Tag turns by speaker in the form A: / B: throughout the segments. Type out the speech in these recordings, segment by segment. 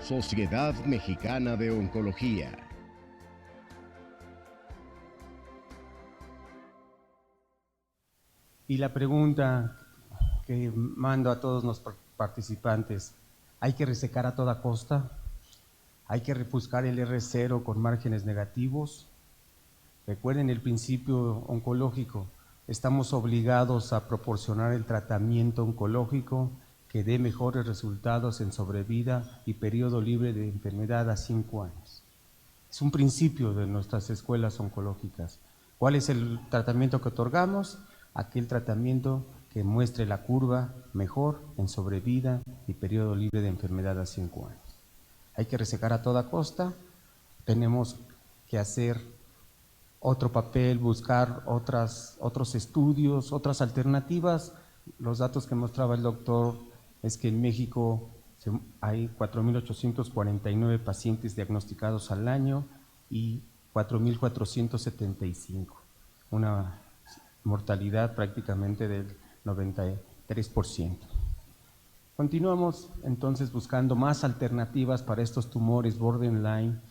A: Sociedad Mexicana de Oncología.
B: Y la pregunta que mando a todos los participantes, ¿hay que resecar a toda costa? ¿Hay que buscar el R0 con márgenes negativos? Recuerden el principio oncológico, estamos obligados a proporcionar el tratamiento oncológico que dé mejores resultados en sobrevida y periodo libre de enfermedad a 5 años. Es un principio de nuestras escuelas oncológicas. ¿Cuál es el tratamiento que otorgamos? Aquel tratamiento que muestre la curva mejor en sobrevida y periodo libre de enfermedad a 5 años. Hay que resecar a toda costa, tenemos que hacer otro papel, buscar otros estudios, otras alternativas. Los datos que mostraba el doctor es que en México hay 4.849 pacientes diagnosticados al año y 4.475, una mortalidad prácticamente del 93%. Continuamos entonces buscando más alternativas para estos tumores borderline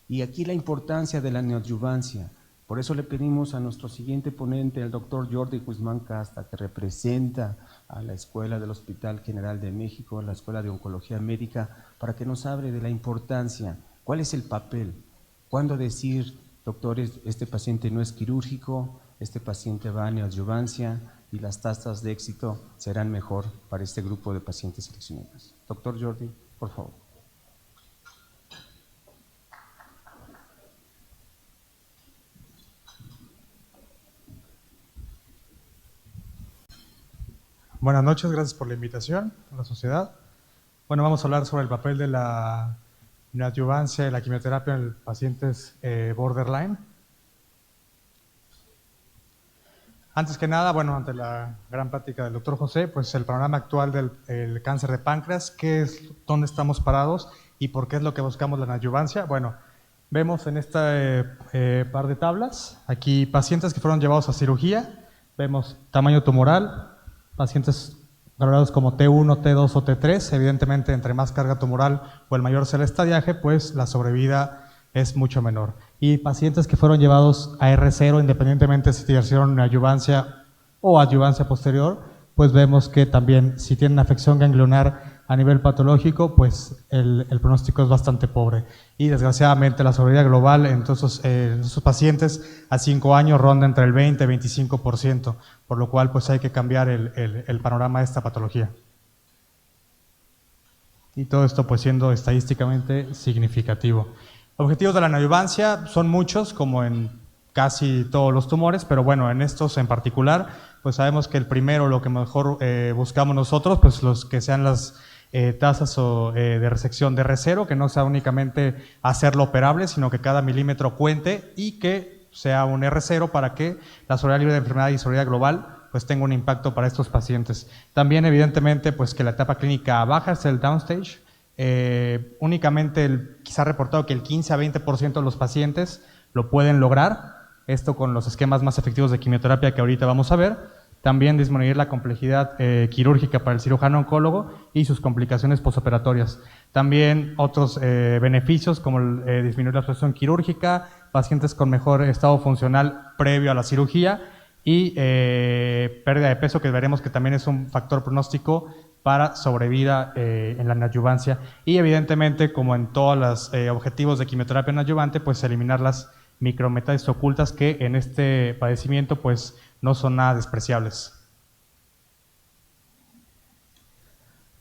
B: y aquí la importancia de la neoadyuvancia. Por eso le pedimos a nuestro siguiente ponente, el doctor Jordi Guzmán Casta, que representa a la Escuela del Hospital General de México, la Escuela de Oncología Médica, para que nos hable de la importancia, cuál es el papel, cuándo decir, doctores, este paciente no es quirúrgico, este paciente va a neoadyuvancia y las tasas de éxito serán mejor para este grupo de pacientes seleccionados. Doctor Jordi, por favor.
C: Buenas noches, gracias por la invitación a la sociedad. Bueno, vamos a hablar sobre el papel de la neoadyuvancia y la quimioterapia en pacientes borderline. Antes que nada, bueno, ante la gran plática del doctor José, pues el panorama actual del cáncer de páncreas, dónde estamos parados y por qué es lo que buscamos la neoadyuvancia. Bueno, vemos en este par de tablas, aquí pacientes que fueron llevados a cirugía, vemos tamaño tumoral, pacientes valorados como T1, T2 o T3, evidentemente entre más carga tumoral o el mayor sea el estadiaje, pues la sobrevida es mucho menor. Y pacientes que fueron llevados a R0, independientemente si hicieron adyuvancia o adyuvancia posterior, pues vemos que también si tienen afección ganglionar a nivel patológico, pues el pronóstico es bastante pobre. Y desgraciadamente la sobrevida global en todos esos pacientes a 5 años ronda entre el 20 y 25%, por lo cual pues hay que cambiar el panorama de esta patología. Y todo esto pues siendo estadísticamente significativo. Objetivos de la neoadyuvancia son muchos, como en casi todos los tumores, pero bueno, en estos en particular, pues sabemos que el primero, lo que mejor buscamos nosotros, pues los que sean las tasas de resección de R0, que no sea únicamente hacerlo operable, sino que cada milímetro cuente y que sea un R0 para que la sobrevida libre de enfermedad y sobrevida global pues tenga un impacto para estos pacientes. También evidentemente pues que la etapa clínica baja es el downstage. Únicamente quizá reportado que el 15 a 20% de los pacientes lo pueden lograr, esto con los esquemas más efectivos de quimioterapia que ahorita vamos a ver. También disminuir la complejidad quirúrgica para el cirujano oncólogo y sus complicaciones posoperatorias. También otros beneficios como disminuir la absorción quirúrgica, pacientes con mejor estado funcional previo a la cirugía y pérdida de peso, que veremos que también es un factor pronóstico para sobrevida en la neoadyuvancia. Y evidentemente, como en todos los objetivos de quimioterapia neoadyuvante, pues eliminar las micrometástasis ocultas que en este padecimiento pues no son nada despreciables.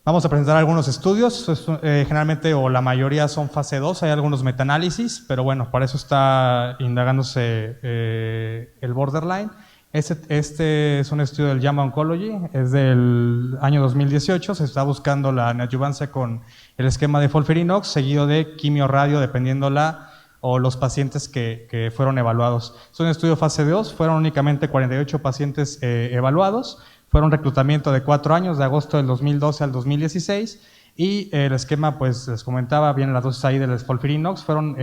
C: Vamos a presentar algunos estudios, generalmente o la mayoría son fase 2, hay algunos metaanálisis, pero bueno, para eso está indagándose el borderline. Este es un estudio del JAMA Oncology, es del año 2018, se está buscando la neoadyuvancia con el esquema de FOLFIRINOX, seguido de quimio-radio, dependiendo o los pacientes que fueron evaluados. Es un estudio fase 2, fueron únicamente 48 pacientes evaluados, fueron reclutamiento de 4 años, de agosto del 2012 al 2016, y el esquema, pues les comentaba, vienen las dosis ahí del FOLFIRINOX, fueron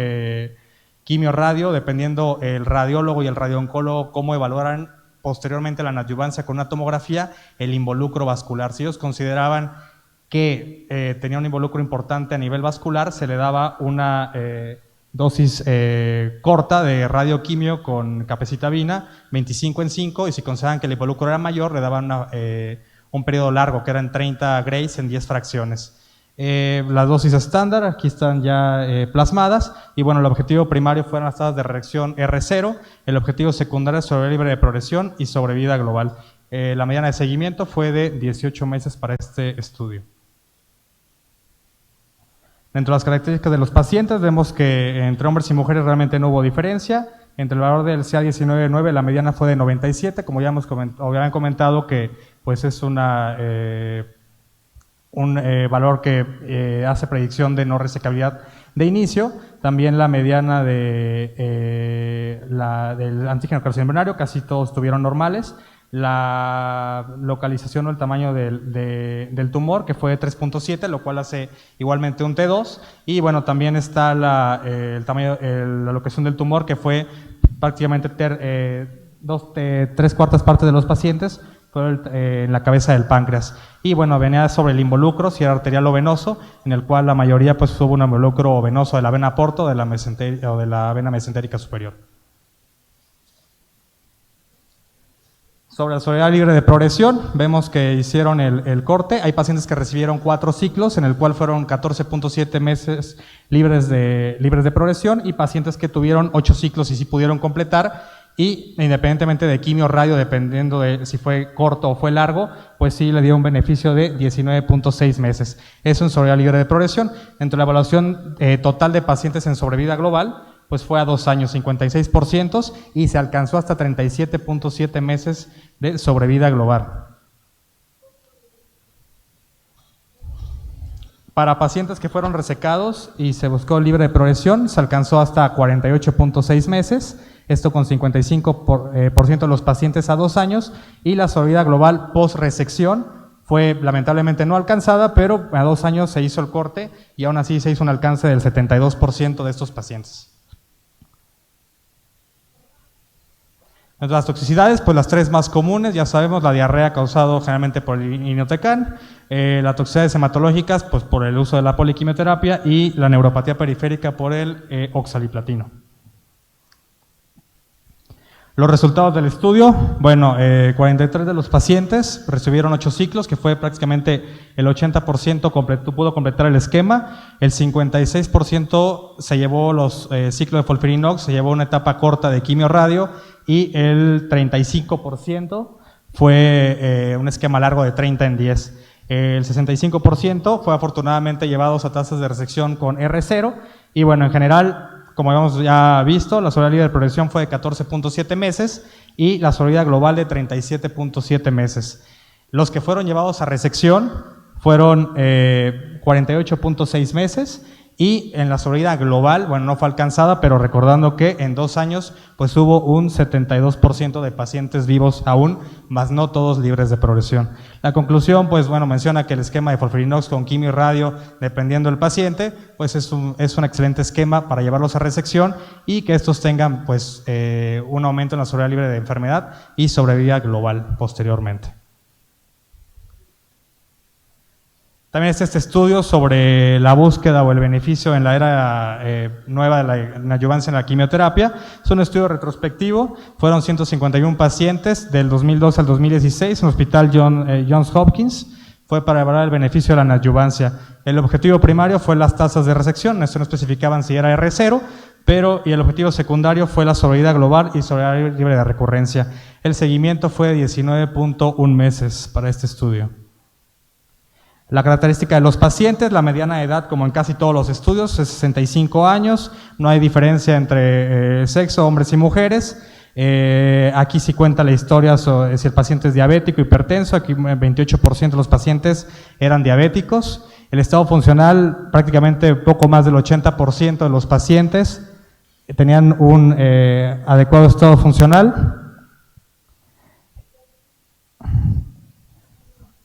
C: quimio-radio, dependiendo el radiólogo y el radiooncólogo cómo evaluaran posteriormente la neoadyuvancia con una tomografía, el involucro vascular. Si ellos consideraban que tenía un involucro importante a nivel vascular, se le daba una dosis corta de radioquimio con capecitabina, 25 en 5, y si consideraban que el involucro era mayor, le daban un periodo largo, que eran 30 grays en 10 fracciones. Las dosis estándar aquí están ya plasmadas, y bueno, el objetivo primario fueron las tasas de reacción R0, el objetivo secundario es sobrevida libre de progresión y sobrevida global. La mediana de seguimiento fue de 18 meses para este estudio. Dentro de las características de los pacientes vemos que entre hombres y mujeres realmente no hubo diferencia. Entre el valor del CA19-9 la mediana fue de 97, como ya habían comentado que pues es un valor que hace predicción de no resecabilidad de inicio. También la mediana del antígeno carcinoembrionario, casi todos estuvieron normales. La localización o el tamaño del tumor, que fue de 3.7, lo cual hace igualmente un T2, y bueno, también está la locación del tumor, que fue prácticamente 3/4 partes de los pacientes fue en la cabeza del páncreas, y bueno, venía sobre el involucro, si era arterial o venoso, en el cual la mayoría pues tuvo un involucro venoso de la vena porta o de la vena mesentérica superior. Sobre la sobrevida libre de progresión, vemos que hicieron el corte. Hay pacientes que recibieron 4 ciclos, en el cual fueron 14.7 meses libres de progresión, y pacientes que tuvieron 8 ciclos y sí pudieron completar, y independientemente de quimio radio, dependiendo de si fue corto o fue largo, pues sí le dio un beneficio de 19.6 meses. Eso en sobrevida libre de progresión. Entre la evaluación total de pacientes en sobrevida global, pues fue a 2 años, 56%, y se alcanzó hasta 37.7 meses de sobrevida global. Para pacientes que fueron resecados y se buscó libre de progresión, se alcanzó hasta 48.6 meses, esto con 55% de los pacientes a 2 años, y la sobrevida global post-resección fue lamentablemente no alcanzada, pero a 2 años se hizo el corte y aún así se hizo un alcance del 72% de estos pacientes. Entre las toxicidades, pues las 3 más comunes, ya sabemos, la diarrea causada generalmente por el irinotecan, las toxicidades hematológicas pues por el uso de la poliquimioterapia, y la neuropatía periférica por el oxaliplatino. Los resultados del estudio, bueno, 43 de los pacientes recibieron 8 ciclos, que fue prácticamente el 80% pudo completar el esquema, el 56% se llevó los ciclos de FOLFIRINOX, se llevó una etapa corta de quimio radio, y el 35% fue un esquema largo de 30 en 10. El 65% fue afortunadamente llevados a tasas de resección con R0, y bueno, en general, como hemos ya visto, la sobrevida libre de progresión fue de 14.7 meses y la sobrevida global de 37.7 meses. Los que fueron llevados a resección fueron 48.6 meses, y en la sobrevida global, bueno, no fue alcanzada, pero recordando que en 2 años pues hubo un 72% de pacientes vivos aún, más no todos libres de progresión. La conclusión, pues bueno, menciona que el esquema de FOLFIRINOX con quimio y radio, dependiendo del paciente, pues es un excelente esquema para llevarlos a resección, y que estos tengan pues un aumento en la sobrevida libre de enfermedad y sobrevida global posteriormente. También está este estudio sobre la búsqueda o el beneficio en la era nueva de la adyuvancia en la quimioterapia. Es un estudio retrospectivo, fueron 151 pacientes del 2012 al 2016 en el Hospital Johns Hopkins, fue para evaluar el beneficio de la adyuvancia. El objetivo primario fue las tasas de resección, esto no especificaban si era R0, y el objetivo secundario fue la sobrevida global y sobrevida libre de recurrencia. El seguimiento fue de 19.1 meses para este estudio. La característica de los pacientes, la mediana edad, como en casi todos los estudios, es 65 años, no hay diferencia entre sexo, hombres y mujeres. Aquí sí cuenta la historia sobre si el paciente es diabético, hipertenso, aquí 28% de los pacientes eran diabéticos. El estado funcional, prácticamente poco más del 80% de los pacientes tenían un adecuado estado funcional.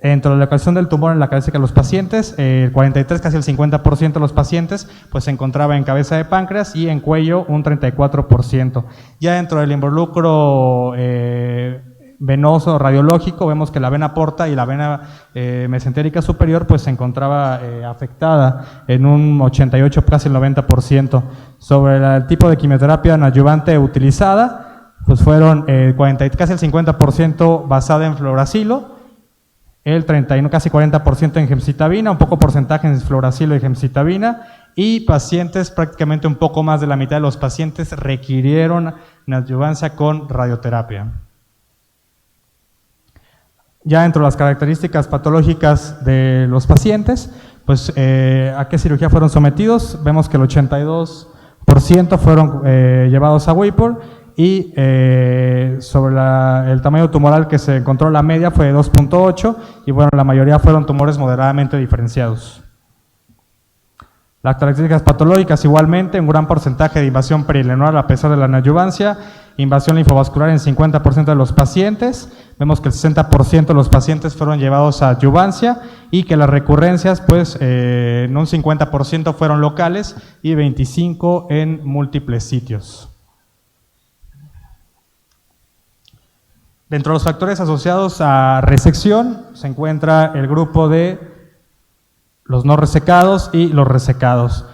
C: Entre la localización del tumor en la cabeza de los pacientes, el 43, casi el 50% de los pacientes pues se encontraba en cabeza de páncreas, y en cuello un 34%. Ya dentro del involucro venoso radiológico, vemos que la vena porta y la vena mesentérica superior pues se encontraba afectada en un 88, casi el 90%. Sobre el tipo de quimioterapia neoadyuvante utilizada, pues fueron casi el 50% basada en fluoracilo, el 31, casi 40% en gemcitabina, un poco porcentaje en fluoracilo y gemcitabina, y pacientes, prácticamente un poco más de la mitad de los pacientes requirieron neoadyuvancia con radioterapia. Ya dentro de las características patológicas de los pacientes, pues ¿a qué cirugía fueron sometidos? Vemos que el 82% fueron llevados a Whipple y sobre el tamaño tumoral que se encontró, la media fue de 2.8 y bueno, la mayoría fueron tumores moderadamente diferenciados. Las características patológicas igualmente, un gran porcentaje de invasión perilenual a pesar de la neoadyuvancia, invasión linfovascular en 50% de los pacientes, vemos que el 60% de los pacientes fueron llevados a adyuvancia y que las recurrencias pues en un 50% fueron locales y 25% en múltiples sitios. Dentro de los factores asociados a resección se encuentra el grupo de los no resecados y los resecados.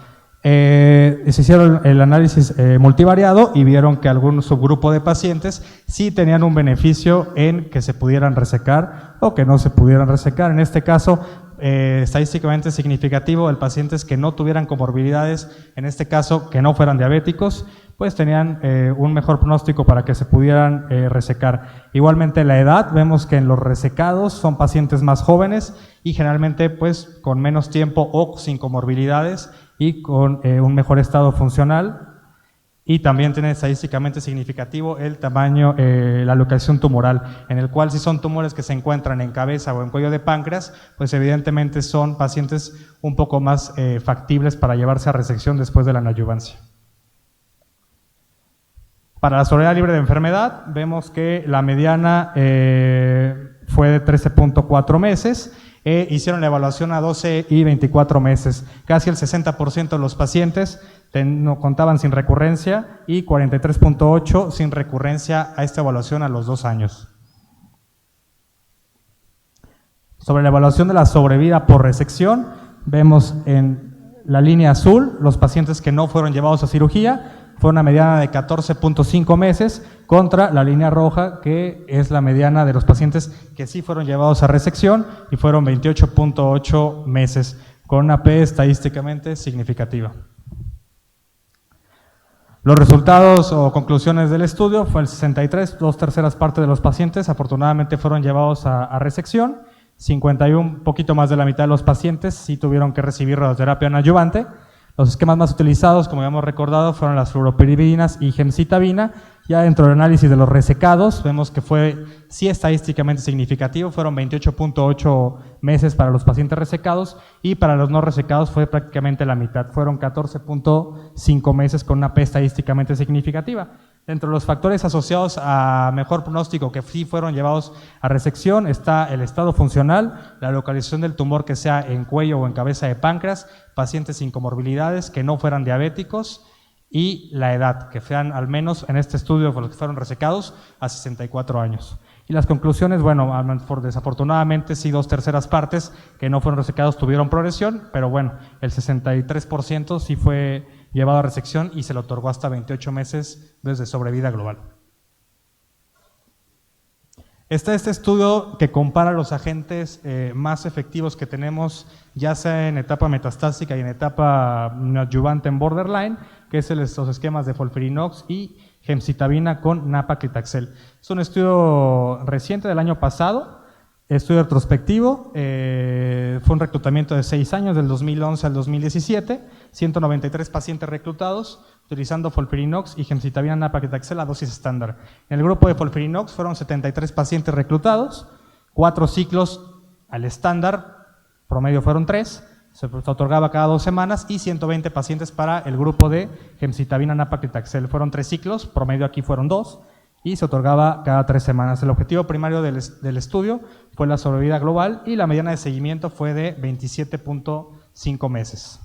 C: Se hicieron el análisis multivariado y vieron que algún subgrupo de pacientes sí tenían un beneficio en que se pudieran resecar o que no se pudieran resecar. En este caso, estadísticamente significativo, el pacientes que no tuvieran comorbilidades, en este caso que no fueran diabéticos, pues tenían un mejor pronóstico para que se pudieran resecar. Igualmente la edad, vemos que en los resecados son pacientes más jóvenes y generalmente pues con menos tiempo o sin comorbilidades y con un mejor estado funcional, y también tiene estadísticamente significativo el tamaño, la localización tumoral, en el cual si son tumores que se encuentran en cabeza o en cuello de páncreas, pues evidentemente son pacientes un poco más factibles para llevarse a resección después de la neoadyuvancia. Para la sobrevida libre de enfermedad, vemos que la mediana fue de 13.4 meses, hicieron la evaluación a 12 y 24 meses. Casi el 60% de los pacientes no contaban sin recurrencia y 43.8% sin recurrencia a esta evaluación a los 2 años. Sobre la evaluación de la sobrevida por resección, vemos en la línea azul los pacientes que no fueron llevados a cirugía. Fue una mediana de 14.5 meses contra la línea roja, que es la mediana de los pacientes que sí fueron llevados a resección y fueron 28.8 meses, con una P estadísticamente significativa. Los resultados o conclusiones del estudio fue el 63, 2/3 partes de los pacientes afortunadamente fueron llevados a resección, 51, un poquito más de la mitad de los pacientes sí tuvieron que recibir radioterapia neoadyuvante. Los esquemas más utilizados, como ya hemos recordado, fueron las fluoropiridinas y gemcitabina. Ya dentro del análisis de los resecados, vemos que fue sí estadísticamente significativo, fueron 28.8 meses para los pacientes resecados y para los no resecados fue prácticamente la mitad, fueron 14.5 meses con una P estadísticamente significativa. Dentro de los factores asociados a mejor pronóstico que sí fueron llevados a resección está el estado funcional, la localización del tumor que sea en cuello o en cabeza de páncreas, pacientes sin comorbilidades que no fueran diabéticos y la edad, que sean al menos en este estudio por los que fueron resecados a 64 años. Y las conclusiones, bueno, desafortunadamente sí 2/3 partes que no fueron resecados tuvieron progresión, pero bueno, el 63% sí fue llevado a resección y se le otorgó hasta 28 meses desde sobrevida global. Está este estudio que compara los agentes más efectivos que tenemos, ya sea en etapa metastásica y en etapa neoadyuvante en borderline, que es los esquemas de FOLFIRINOX y gemcitabina con nab-paclitaxel. Es un estudio reciente del año pasado, estudio retrospectivo, fue un reclutamiento de 6 años, del 2011 al 2017, 193 pacientes reclutados, utilizando FOLFIRINOX y gemcitabina nab-paclitaxel a dosis estándar. En el grupo de FOLFIRINOX fueron 73 pacientes reclutados, 4 ciclos al estándar, promedio fueron 3, se otorgaba cada 2 semanas, y 120 pacientes para el grupo de gemcitabina nab-paclitaxel. Fueron 3 ciclos, promedio aquí fueron 2, y se otorgaba cada 3 semanas. El objetivo primario del estudio fue la sobrevida global y la mediana de seguimiento fue de 27.5 meses.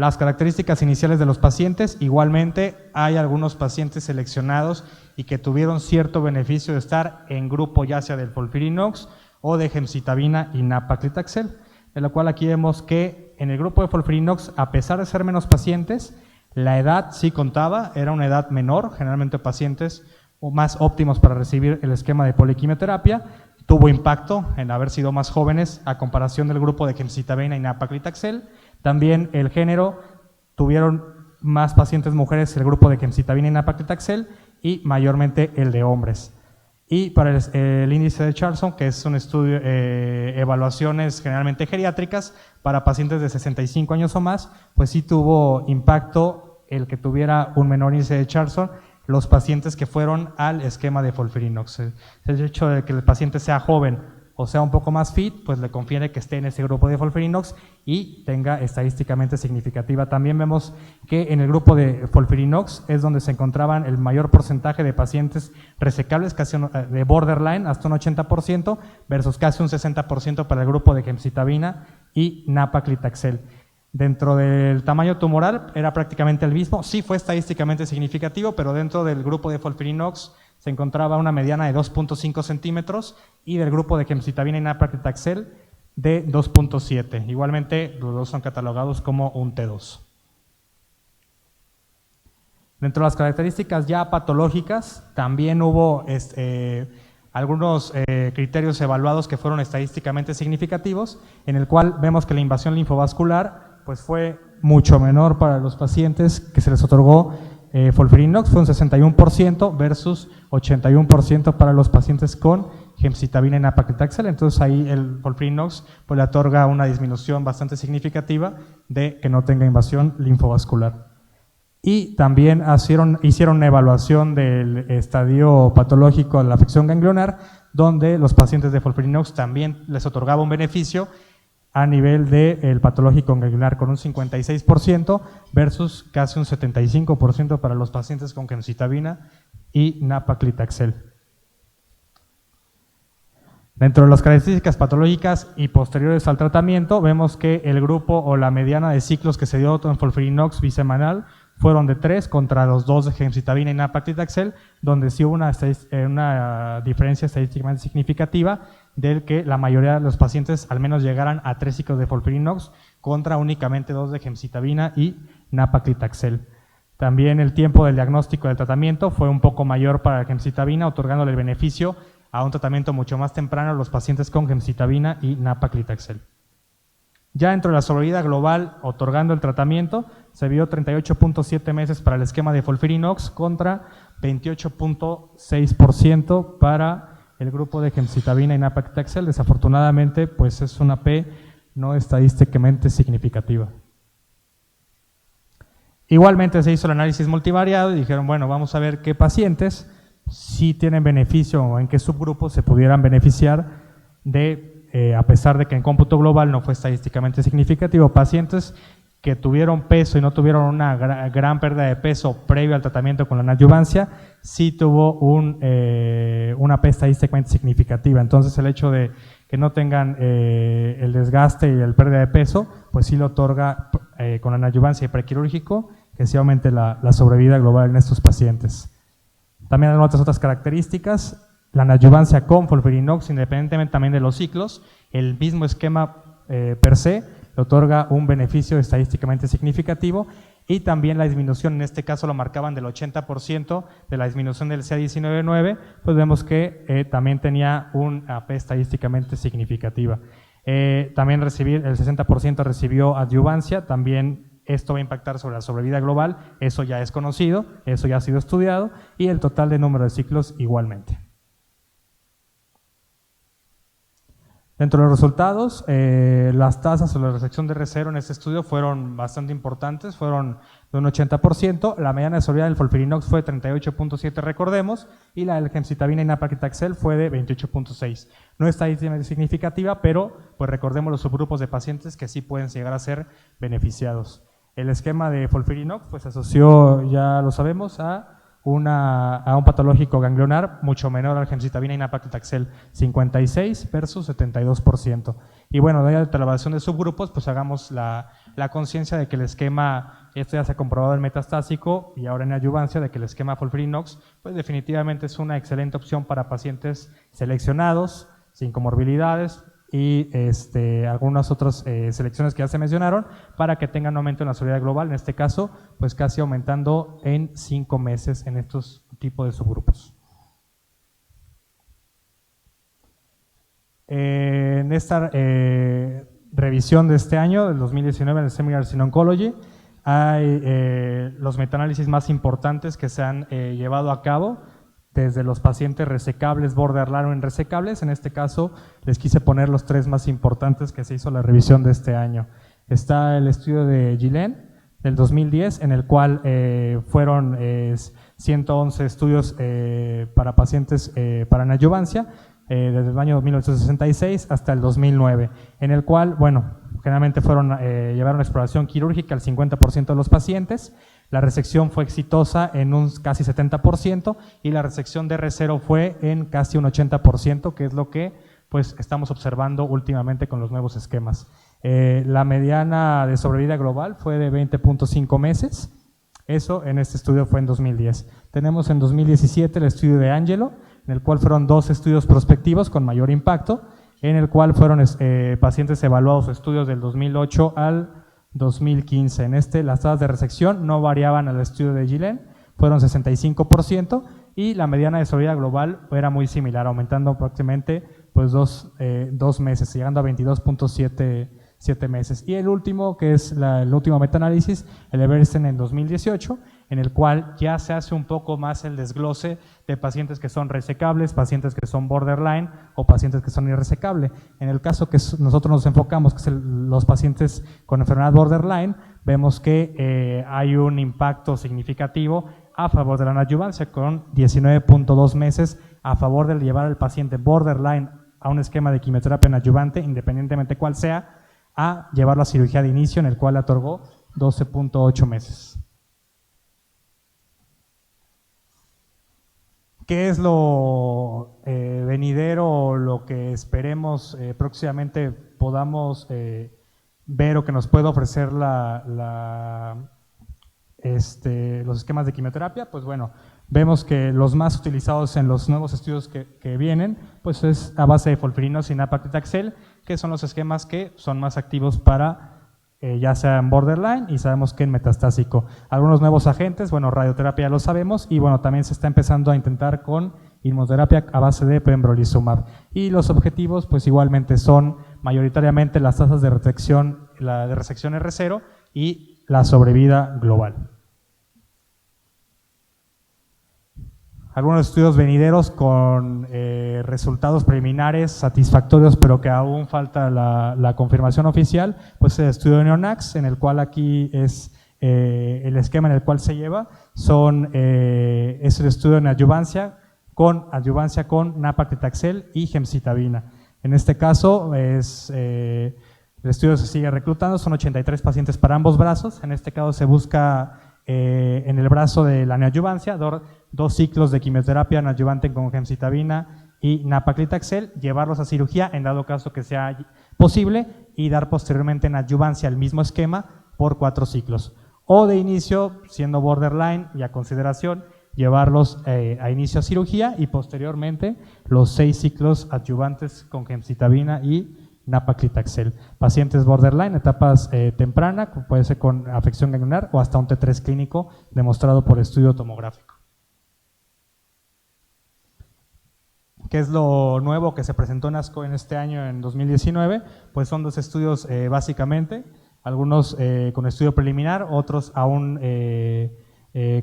C: Las características iniciales de los pacientes, igualmente hay algunos pacientes seleccionados y que tuvieron cierto beneficio de estar en grupo ya sea del FOLFIRINOX o de gemcitabina y nab-paclitaxel, de lo cual aquí vemos que en el grupo de FOLFIRINOX, a pesar de ser menos pacientes, la edad sí contaba, era una edad menor, generalmente pacientes más óptimos para recibir el esquema de poliquimioterapia, tuvo impacto en haber sido más jóvenes a comparación del grupo de gemcitabina y nab-paclitaxel. También el género, tuvieron más pacientes mujeres el grupo de gemcitabina y nab-paclitaxel y mayormente el de hombres. Y para el índice de Charlson, que es un estudio, evaluaciones generalmente geriátricas para pacientes de 65 años o más, pues sí tuvo impacto el que tuviera un menor índice de Charlson los pacientes que fueron al esquema de FOLFIRINOX. El hecho de que el paciente sea joven o sea un poco más fit, pues le conviene que esté en ese grupo de FOLFIRINOX y tenga estadísticamente significativa. También vemos que en el grupo de FOLFIRINOX es donde se encontraban el mayor porcentaje de pacientes resecables, casi de borderline, hasta un 80%, versus casi un 60% para el grupo de gemcitabina y nab-paclitaxel. Dentro del tamaño tumoral era prácticamente el mismo, sí fue estadísticamente significativo, pero dentro del grupo de FOLFIRINOX se encontraba una mediana de 2.5 centímetros y del grupo de gemcitabina y nab-paclitaxel de 2.7. Igualmente, los dos son catalogados como un T2. Dentro de las características ya patológicas, también hubo algunos criterios evaluados que fueron estadísticamente significativos, en el cual vemos que la invasión linfovascular pues fue mucho menor para los pacientes que se les otorgó FOLFIRINOX, fue un 61% versus 81% para los pacientes con gemcitabina y nab-paclitaxel. Entonces ahí el FOLFIRINOX pues le otorga una disminución bastante significativa de que no tenga invasión linfovascular. Y también hicieron una evaluación del estadio patológico de la afección ganglionar, donde los pacientes de FOLFIRINOX también les otorgaba un beneficio a nivel del patológico ganglionar con un 56% versus casi un 75% para los pacientes con gemcitabina y nab-paclitaxel. Dentro de las características patológicas y posteriores al tratamiento, vemos que el grupo o la mediana de ciclos que se dio en FOLFIRINOX bisemanal fueron de 3 contra los 2 de gemcitabina y nab-paclitaxel, donde sí hubo una diferencia estadísticamente significativa del que la mayoría de los pacientes al menos llegaran a 3 ciclos de FOLFIRINOX contra únicamente 2 de gemcitabina y nab-paclitaxel. También el tiempo del diagnóstico del tratamiento fue un poco mayor para la gemcitabina, otorgándole el beneficio a un tratamiento mucho más temprano a los pacientes con gemcitabina y nab-paclitaxel. Ya dentro de la sobrevida global, otorgando el tratamiento, se vio 38.7 meses para el esquema de FOLFIRINOX contra 28.6% para el grupo de gemcitabina y nab-paclitaxel. Desafortunadamente, pues es una P no estadísticamente significativa. Igualmente se hizo el análisis multivariado y dijeron, bueno, vamos a ver qué pacientes sí tienen beneficio o en qué subgrupos se pudieran beneficiar de a pesar de que en cómputo global no fue estadísticamente significativo, pacientes que tuvieron peso y no tuvieron una gran pérdida de peso previo al tratamiento con la adyuvancia, sí tuvo una P estadísticamente significativa. Entonces el hecho de que no tengan el desgaste y el pérdida de peso, pues sí lo otorga con la adyuvancia y prequirúrgico, que sí aumente la sobrevida global en estos pacientes. También hay otras características. La adyuvancia con FOLFIRINOX, independientemente también de los ciclos, el mismo esquema per se le otorga un beneficio estadísticamente significativo y también la disminución, en este caso lo marcaban del 80% de la disminución del CA19-9, pues vemos que también tenía una P estadísticamente significativa. También el 60% recibió adyuvancia, también esto va a impactar sobre la sobrevida global, eso ya es conocido, eso ya ha sido estudiado y el total de número de ciclos igualmente. Dentro de los resultados, las tasas o la resección de R0 en este estudio fueron bastante importantes, fueron de un 80%, la mediana de sobrevida del FOLFIRINOX fue de 38.7, recordemos, y la del gemcitabina y nab-paclitaxel fue de 28.6. No es estadísticamente significativa, pero pues recordemos los subgrupos de pacientes que sí pueden llegar a ser beneficiados. El esquema de FOLFIRINOX pues se asoció, ya lo sabemos, a a un patológico ganglionar mucho menor al gemcitabina y nab-paclitaxel, 56 versus 72%. Y bueno, de la evaluación de subgrupos, pues hagamos la conciencia de que el esquema, esto ya se ha comprobado en metastásico y ahora en adyuvancia, de que el esquema FOLFIRINOX, pues definitivamente es una excelente opción para pacientes seleccionados, sin comorbilidades, y algunas otras selecciones que ya se mencionaron, para que tengan aumento en la sobriedad global, en este caso, pues casi aumentando en 5 meses en estos tipos de subgrupos. En esta revisión de este año, del 2019, en el Seminars in Oncology, hay los metaanálisis más importantes que se han llevado a cabo, desde los pacientes resecables, borderline o irresecables. En este caso les quise poner los 3 más importantes que se hizo la revisión de este año. Está el estudio de Gillen del 2010, en el cual fueron 111 estudios para pacientes para adyuvancia, desde el año 1966 hasta el 2009, en el cual, bueno, generalmente llevaron exploración quirúrgica al 50% de los pacientes. La resección fue exitosa en un casi 70% y la resección de R0 fue en casi un 80%, que es lo que pues estamos observando últimamente con los nuevos esquemas. La mediana de sobrevida global fue de 20.5 meses, eso en este estudio fue en 2010. Tenemos en 2017 el estudio de Angelo, en el cual fueron 2 estudios prospectivos con mayor impacto, en el cual fueron pacientes evaluados, estudios del 2008 al 2015. En las tasas de resección no variaban al estudio de Gillen, fueron 65%, y la mediana de sobrevida global era muy similar, aumentando aproximadamente pues 2 meses, llegando a 22.7 meses. Y el último, que es el último metaanálisis, el Everesten en 2018, en el cual ya se hace un poco más el desglose de pacientes que son resecables, pacientes que son borderline o pacientes que son irresecables. En el caso que nosotros nos enfocamos, que es los pacientes con enfermedad borderline, vemos que hay un impacto significativo a favor de la adyuvancia, con 19.2 meses a favor de llevar al paciente borderline a un esquema de quimioterapia adyuvante, independientemente cuál sea, a llevarlo a cirugía de inicio, en el cual le otorgó 12.8 meses. ¿Qué es lo venidero, lo que esperemos próximamente podamos ver o que nos pueda ofrecer los esquemas de quimioterapia? Pues bueno, vemos que los más utilizados en los nuevos estudios que vienen, pues es a base de FOLFIRINOX y nab-paclitaxel, que son los esquemas que son más activos para ya sea en borderline y sabemos que en metastásico. Algunos nuevos agentes, bueno, radioterapia ya lo sabemos, y bueno, también se está empezando a intentar con inmunoterapia a base de pembrolizumab. Y los objetivos, pues igualmente son mayoritariamente las tasas de resección, la de resección R0 y la sobrevida global. Algunos estudios venideros con resultados preliminares satisfactorios, pero que aún falta la confirmación oficial, pues el estudio de Neonax, en el cual aquí es el esquema en el cual se lleva, es el estudio en adyuvancia con nab-paclitaxel y gemcitabina. En este caso, el estudio se sigue reclutando, son 83 pacientes para ambos brazos. En este caso se busca en el brazo de la neoadyuvancia, 2 ciclos de quimioterapia neoadyuvante con gemcitabina y nab-paclitaxel, llevarlos a cirugía en dado caso que sea posible y dar posteriormente en adyuvancia el mismo esquema por 4 ciclos. O de inicio, siendo borderline y a consideración, llevarlos a inicio a cirugía y posteriormente los 6 ciclos adyuvantes con gemcitabina y nab-paclitaxel. Pacientes borderline, etapas tempranas, puede ser con afección ganglionar o hasta un T3 clínico demostrado por estudio tomográfico. ¿Qué es lo nuevo que se presentó en ASCO en este año, en 2019? Pues son 2 estudios básicamente, algunos con estudio preliminar, otros aún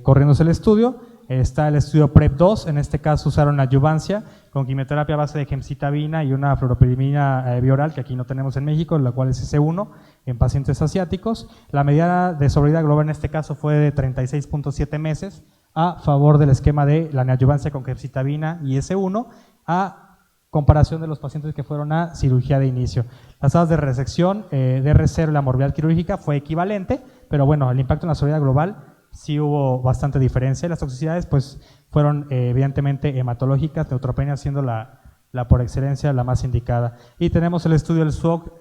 C: corriéndose el estudio. Está el estudio PREP2, en este caso usaron adyuvancia con quimioterapia a base de gemcitabina y una fluoropyrimidina bioral, que aquí no tenemos en México, la cual es S1 en pacientes asiáticos. La mediana de sobrevida global en este caso fue de 36.7 meses a favor del esquema de la neoadyuvancia con gemcitabina y S1, a comparación de los pacientes que fueron a cirugía de inicio. Las tasas de resección de R0 y la morbilidad quirúrgica fue equivalente, pero bueno, el impacto en la sobrevida global sí hubo bastante diferencia. Las toxicidades pues fueron evidentemente hematológicas, neutropenia siendo la por excelencia la más indicada. Y tenemos el estudio del SWOG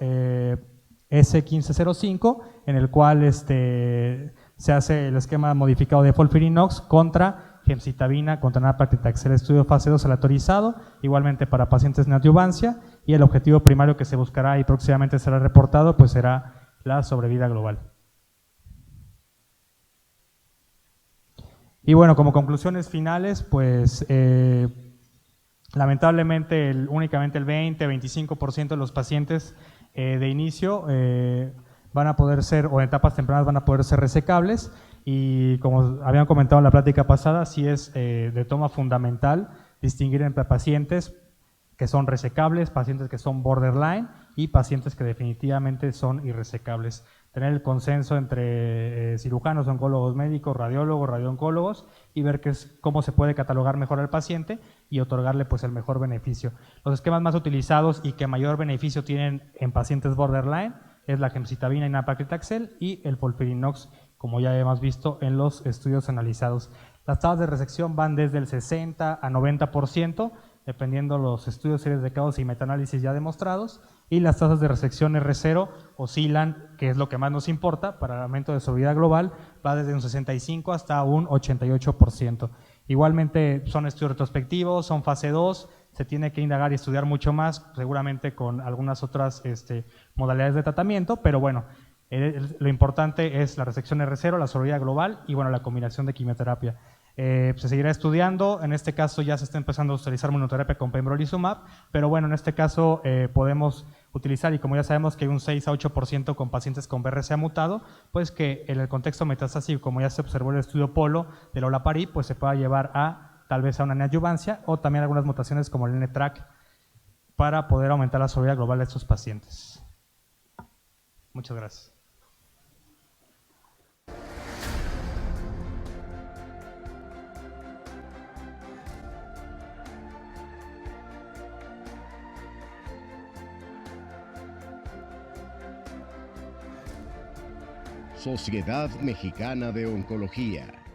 C: S1505, en el cual se hace el esquema modificado de FOLFIRINOX contra gemcitabina, contra nab-paclitaxel, estudio fase 2 aleatorizado, igualmente para pacientes en adyuvancia, y el objetivo primario que se buscará y próximamente será reportado pues será la sobrevida global. Y bueno, como conclusiones finales, pues lamentablemente únicamente el 20-25% de los pacientes de inicio van a poder ser, o en etapas tempranas van a poder ser resecables, y como habían comentado en la plática pasada, sí es de toma fundamental distinguir entre pacientes que son resecables, pacientes que son borderline y pacientes que definitivamente son irresecables. Tener el consenso entre cirujanos, oncólogos médicos, radiólogos, radiooncólogos y ver cómo se puede catalogar mejor al paciente y otorgarle pues el mejor beneficio. Los esquemas más utilizados y que mayor beneficio tienen en pacientes borderline es la gemcitabina y nab-paclitaxel y el FOLFIRINOX, como ya hemos visto en los estudios analizados. Las tasas de resección van desde el 60 a 90%, dependiendo los estudios, series de casos y metaanálisis ya demostrados, y las tasas de resección R0 oscilan, que es lo que más nos importa para el aumento de sobrevida global, va desde un 65 hasta un 88%. Igualmente son estudios retrospectivos, son fase 2, se tiene que indagar y estudiar mucho más, seguramente con algunas otras modalidades de tratamiento, pero bueno, lo importante es la resección R0, la sobrevida global y bueno, la combinación de quimioterapia. Se seguirá estudiando, en este caso ya se está empezando a utilizar monoterapia con pembrolizumab, pero bueno, en este caso podemos utilizar, y como ya sabemos que hay un 6 a 8% con pacientes con BRCA mutado, pues que en el contexto metastásico, como ya se observó en el estudio POLO del olaparib, pues se pueda llevar tal vez a una neoadyuvancia o también algunas mutaciones como el NTRK para poder aumentar la sobrevida global de estos pacientes. Muchas gracias.
A: Sociedad Mexicana de Oncología.